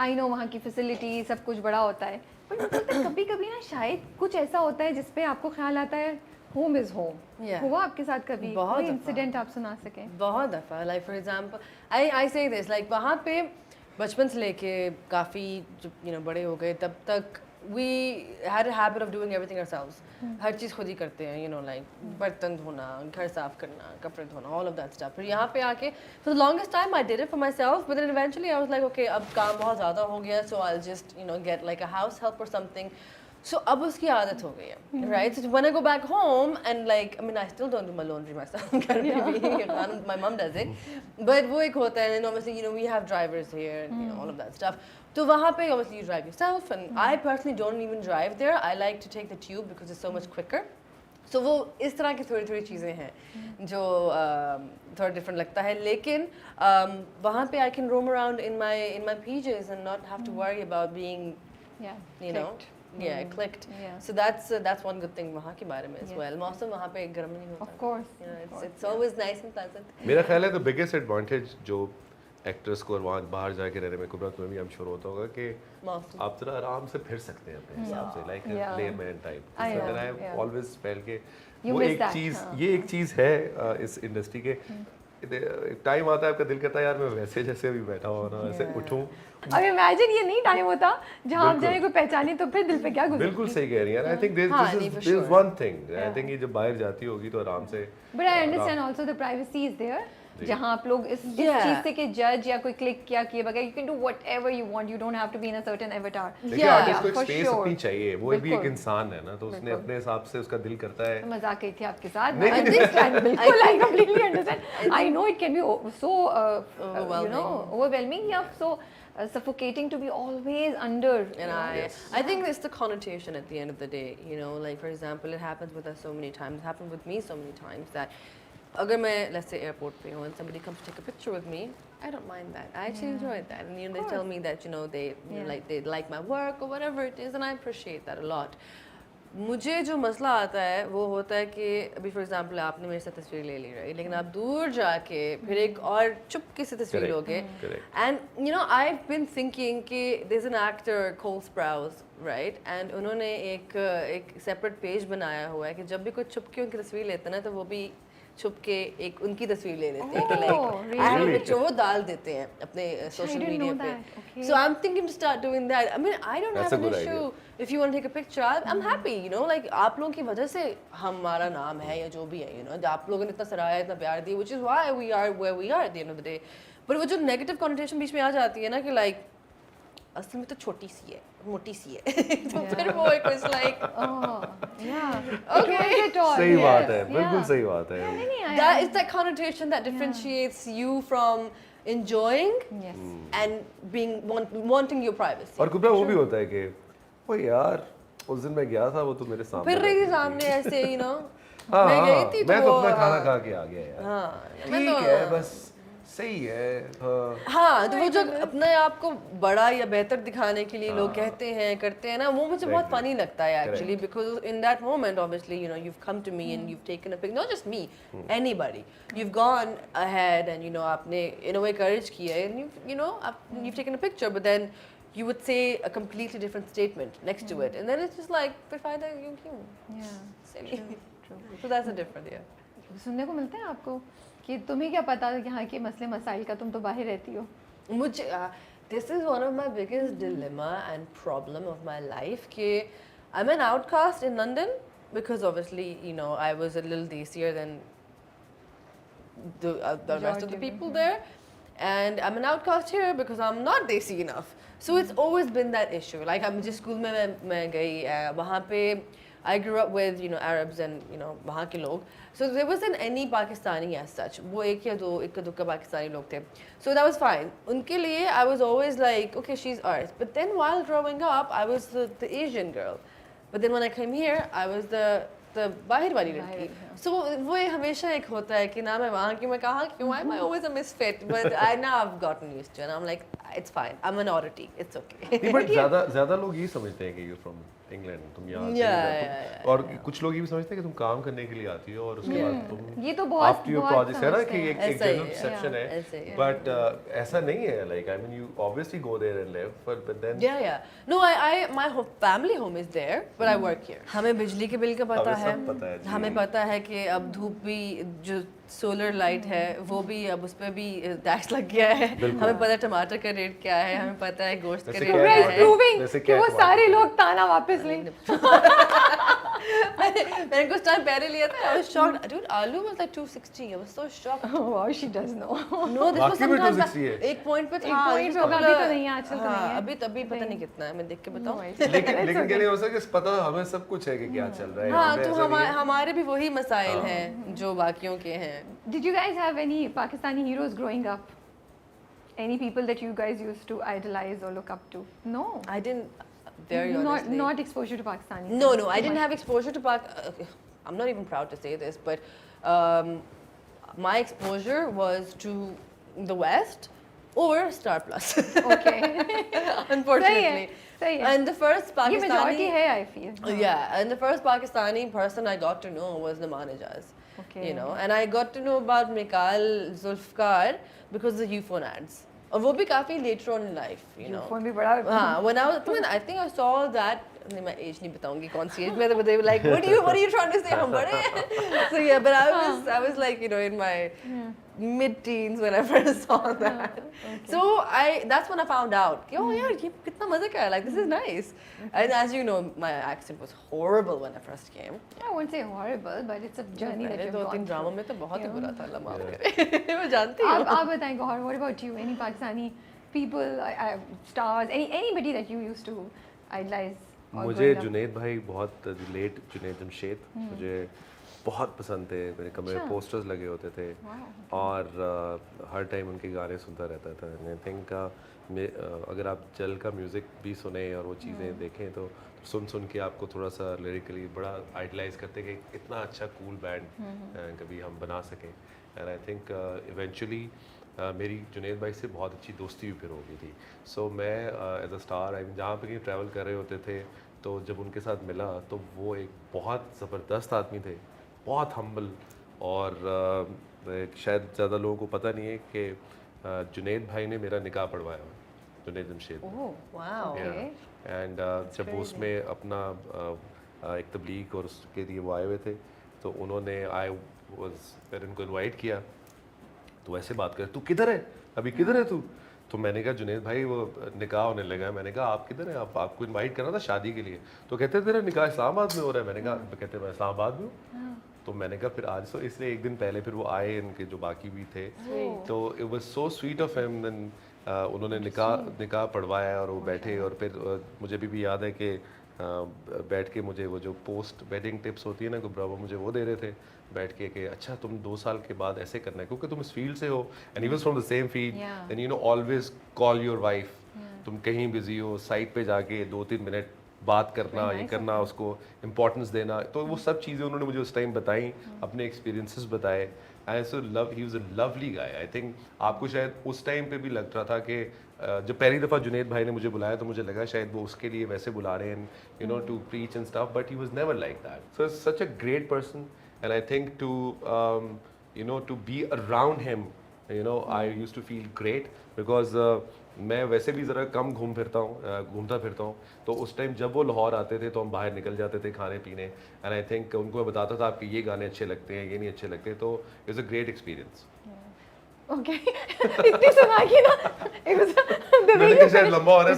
I know वहाँ की facility सब कुछ बड़ा होता है, पर कभी कभी ना शायद कुछ ऐसा होता है जिसपे आपको ख्याल आता है होम इज़ होम। हुआ आपके साथ कभी बहुत कोई दफ़ा। इंसिडेंट आप सुना सकें? बहुत दफ़ा, लाइक फॉर एग्जांपल आई से दिस, लाइक वहाँ पे बचपन से लेके काफ़ी जब बड़े हो गए तब तक we had a habit of doing everything ourselves. हर चीज़ खुद ही करते हैं, लाइक बर्तन धोना, घर साफ करना, कपड़े धोना, ऑल ऑफ दैट स्टफ। फिर यहाँ पे आके for the longest time I did it for myself, but then eventually I was like okay अब काम बहुत ज़्यादा हो गया, so I just get like a house help और समथिंग। So अब उसकी आदत हो गई है, right? So when I go back home and like, I mean, I still don't do my laundry myself. घर में भी, my mom does it. But वो एक होता है, and obviously, we have drivers here and all of that stuff. तो वहाँ पे obviously you drive yourself, and I personally don't even drive there. I like to take the tube because it's so much quicker. So वो इस तरह की थोड़ी चीज़ें हैं जो थोड़ा different लगता है, लेकिन वहाँ पे I can roam around in my PJs and not have to worry about being, clicked. Yeah. So that's one good thing वहाँ के बारे में as well. मौसम वहाँ पे गर्म नहीं होता. Of course. It's always nice and pleasant. मेरा ख्याल है the biggest advantage जो एक्टर्स को और वहाँ बाहर जाके रहने में कुबरा तुम्हें भी I'm sure होता होगा कि आप जरा आराम से फिर सकते हैं अपने हिसाब से, like layman type. So then I always felt कि वो ये एक चीज़ है इस इंडस्ट्री के, टाइम आता है आपका दिल करता है यार मैं वैसे जैसे अभी बैठा हुआ ना वैसे उठूं। अब इमेजिन ये नहीं टाइम होता जहाँ आप जाए कोई पहचाने तो फिर दिल पे क्या गुजरती। बिल्कुल सही कह रही हैं। I think this is one thing, I think ये जब बाहर जाती होगी तो आराम से। But I understand also the privacy is there, जहाँ आप लोग इस चीज से के जज या कोई क्लिक किया किए बगैर you can do whatever you want, you don't have to be in a certain avatar. देखिए आर्टिस्ट को एक स्पेस अपनी चाहिए, वो भी एक इंसान है ना, तो उसने अपने हिसाब से उसका दिल करता है। मजाक कही थी आपके साथ, बिल्कुल I completely understand. I know it can be so overwhelming या सो suffocating to be always under. And I think it's the connotation at the end of the day, like for example it happens with us so many times, it happened with me so many times that agar main let's say airport pe hu and somebody comes to take a picture with me, I don't mind that. I actually enjoy that, and they tell me that they like my work or whatever it is, and I appreciate that a lot. मुझे जो मसला आता है वो होता है कि अभी फॉर एग्जांपल आपने मेरे साथ तस्वीर ले ली रही, लेकिन आप दूर जाके फिर एक और चुपके से तस्वीर लोगे, and I have been thinking कि there is an actor Cole Sprouse, right, and उन्होंने एक सेपरेट पेज बनाया हुआ है कि जब भी कोई चुपके उनकी तस्वीर लेते हैं ना तो वो भी छुप के एक उनकी तस्वीर ले लेते हैं, कि लाइक वो डाल देते हैं अपने सोशल मीडिया पे। So I am thinking to start doing that. I mean I don't have an issue if you want to take a picture, I am happy, like आप लोगों की वजह से हमारा नाम है या जो भी है, आप लोगों ने इतना सराहा, इतना प्यार दिया, which is why we are where we are at the end of the day. पर वो जो नेगेटिव कॉनोटेशन बीच में आ जाती है ना कि लाइक असल में तो छोटी सी है, मोटी सी है, तो फिर वो एक इज लाइक ओके, सही बात है, बिल्कुल सही बात है। That is that connotation that differentiates you from enjoying and wanting your privacy. और कुबरा वो भी होता है कि ओ यार उस दिन मैं गया था, वो तो मेरे सामने फिर रही सामने ऐसे मैं गई थी मैं तो अपना खाना खा के आ गया यार, ठीक है बस सही है। हाँ, तो वो जो अपने आप को बड़ा या बेहतर दिखाने के लिए लोग कहते हैं करते हैं ना, वो मुझे बहुत फनी लगता है actually, because in that moment obviously you've come to me and you've taken a pic, not just me, anybody, you've gone ahead and आपने in a way encourage किया and you've taken a picture, but then you would say a completely different statement next to it, and then it's just like फिर फायदा क्यों? Silly. So that's a different सुनने को मिलता है आपको कि तुम्हें क्या पता यहाँ के मसले मसाइल का, तुम तो बाहर रहती हो। मुझे this is one of my biggest dilemma and problem of my life कि I'm an outcast in London because obviously I was a little desier than the rest of the people there, and I'm an outcast here because I'm not desi enough. So it's always been that issue. Like I'm जिस school में मैं गई वहाँ पे I grew up with Arabs and वहाँ के लोग, so there wasn't any Pakistani as such. वो एक या दुक्का पाकिस्तानी लोग थे, so that was fine. उनके लिए I was always like okay she's ours, but then while growing up I was the Asian girl, but then when I came here I was the बाहर वाली लड़की, so वो हमेशा एक होता है कि ना मैं वहाँ की मैं कहाँ क्यों आई, मैं always a misfit, but I now I've gotten used to it and I'm like it's fine. I'm a minority. It's okay. नहीं, बट ज़्यादा लोग ये समझते हैं कि you're from England, तुम यहाँ से Yeah. और कुछ लोग ये भी समझते हैं कि तुम काम करने के लिए आती हो और उसके बाद तुम ये तो बहुत after your projects है ना कि एक ऐसा ही जनरल है, perception ऐसा ही है, है। but ऐसा नहीं है, like I mean you obviously go there and live, but then Yeah. No, my family home is there, but I work here. हमें बिजली के बिल का पता हमें है, सब पता है जी। हमें पता है कि अब धूप भी जो सोलर लाइट है वो भी अब उस पर भी टैक्स लग गया है, हमें पता है टमाटर का रेट क्या है, हमें पता है गोश्त का वैसे रेट क्या क्या Guys है। proving वैसे कि क्या वो है सारे तुम्हारे लोग ताना वापस लें. मैंने कुछ टाइम पहले लिया था, I was shocked. Dude, आलू was like 260. I was so shocked. Oh wow, she does know. No, this was वाकई में sometimes 260 है। एक पॉइंट पे था, एक point पे होगा, अभी तो नहीं है, आजकल तो नहीं है। अभी तभी पता नहीं कितना है, मैं देख के बताऊं। लेकिन क्या नहीं हो सकता, पता हमें सब कुछ है कि क्या चल रहा है यहाँ हाँ, पे, तो ऐसा नहीं है। हमारे भी वही मसाइल हैं जो बाकियों के हैं। Did you guys have any Pakistani heroes growing up? Any people that you guys used to idolize or look up to? No. I didn't, very honestly. Not exposure to Pakistani. No, I didn't have exposure to I'm not even proud to say this, but my exposure was to the West or Star Plus. Okay. Unfortunately. सही है. And the first ये Pakistani. majority है, I feel. Yeah, and the first Pakistani person I got to know was Naman Ijaz. Okay. You know, and I got to know about Mikhail Zulfikar because of the UFON ads. और वो भी काफी later on in life, you know. Phone भी बड़ा. हाँ, when I think I saw that. नहीं, मैं age नहीं बताऊंगी कौन सी age में, but they were like, what are you trying to say, हम बड़े हैं? So yeah, but I was like, you know, in my mid-teens when I first saw that. So that's when I found out कि oh यार ये कितना मजे का है, like this is nice. And as you know, my accent was horrible when I first came. I won't say horrible, but it's a journey that पहले you've दो gone तीन ड्रामा through. में तो बहुत ही Yeah. बुरा था, अल्लाह माफ करे। मैं जानती हूँ। आप बताएं Gauhar, what about you? Any Pakistani people, stars, anybody that you used to idolize? or मुझे growing up? जुनैद भाई बहुत लेट जुनैद जमशेद मुझे बहुत पसंद थे, मेरे कमरे में अच्छा। पोस्टर्स लगे होते थे और हर टाइम उनके गाने सुनता रहता था। आई थिंक अगर आप जल का म्यूज़िक भी सुने और वो चीज़ें देखें तो सुन के आपको थोड़ा सा लिरिकली बड़ा आइडलाइज करते कि इतना अच्छा कूल बैंड कभी हम बना सकें। एंड आई थिंक इवेंचुअली मेरी जुनैद भाई से बहुत अच्छी दोस्ती भी फिर हो गई थी। सो मैं as a star I mean जहाँ पे कहीं ट्रैवल कर रहे होते थे तो जब उनके साथ मिला तो वो एक बहुत ज़बरदस्त आदमी थे, बहुत हम्बल और शायद ज़्यादा लोगों को पता नहीं है कि जुनैद भाई ने मेरा निकाह पढ़वाया, Junaid Jamshed. Oh, wow. And जब वो उसमें अपना एक तबलीग और उसके लिए वो आए हुए थे तो उन्होंने फिर उनको इनवाइट किया तो ऐसे बात करे, तू किधर है अभी, किधर है तू? तो मैंने कहा जुनैद भाई वो निकाह होने लगा है। मैंने कहा आप किधर हैं, आपको इनवाइट करना था शादी के लिए। तो कहते तेरा निकाह इस्लामाबाद में हो रहा है। मैंने कहा, कहते मैं इस्लामाबाद में हूँ। तो मैंने कहा फिर आज तो इसलिए एक दिन पहले फिर वो आए, इनके जो बाकी भी थे, तो it was so sweet of him. Then उन्होंने निकाह पढ़वाया और वो बैठे और फिर मुझे भी याद है कि बैठ के मुझे वो जो पोस्ट वेडिंग टिप्स होती है ना गुब्रा, वो मुझे वो दे रहे थे बैठ के कि अच्छा तुम 2 साल के बाद ऐसे करना है क्योंकि तुम इस फील्ड से हो and he was from the same field. Then you know always call your wife, तुम कहीं बिजी हो साइट पे जाके 2-3 मिनट बात करना, ये करना, उसको इम्पोर्टेंस देना। तो वो सब चीज़ें उन्होंने मुझे उस टाइम बताई, अपने एक्सपीरियंसेस बताए। I so love, he was a lovely guy. I think आपको शायद उस टाइम पे भी लग रहा था कि जब पहली दफ़ा जुनैद भाई ने मुझे बुलाया तो मुझे लगा शायद वो उसके लिए वैसे बुला रहे हैं, you know, to preach and stuff, but he was never like that. So such a great person and I think to you know to be around him, you know, I used to feel great because मैं वैसे भी ज़रा कम घूमता फिरता हूँ। तो उस time जब वो लाहौर आते थे तो हम बाहर निकल जाते थे खाने पीने, एंड आई थिंक उनको मैं बताता था आपके ये गाने अच्छे लगते हैं, ये नहीं अच्छे लगते। तो it was a great experience. Okay. इतनी सुना कि ना, it was the way मैंने you कहा शायद लंबा हो रहा है।